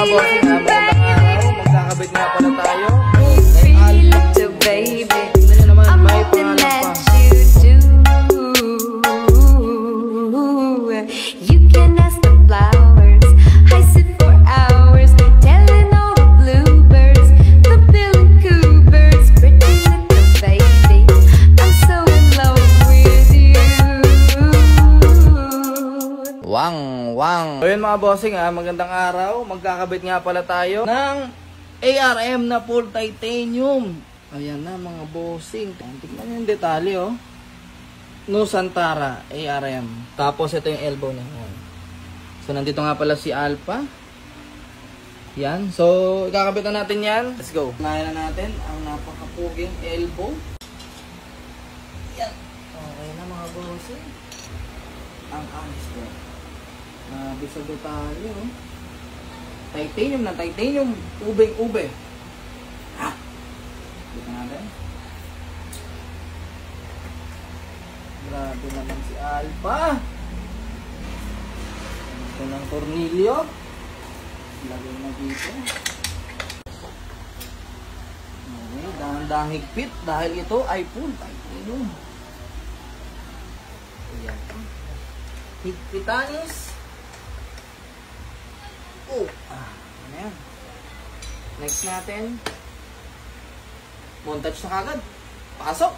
mga bossing, magandang araw. Magkakabit nga pala tayo. Tignan nyo naman, may pangalan pa. So yun mga bossing, magandang araw. Magkakabit nga pala tayo ng ARM na full titanium. Ayan na mga bossing. Tignan nyo yung detalye oh. Nusantara ARM. Tapos ito yung elbow niya. So nandito nga pala si Alpha. Yan. So ikakabit na natin yan. Let's go. Unahin na natin ang napakapuging elbow. Yan. Okay na mga bossing. Ang anis ko. Bisa detalye oh. Titanium na titanium. Ubeng-ube. Ha? Dito natin. Grabe naman si Alpha. Ito ng tornilyo. Lagay na dito. Okay, dahan-dahang higpit dahil ito ay full titanium. Ayan. Higpitanis. Oh, ano yan? Next natin. Montage na kagad. Pasok!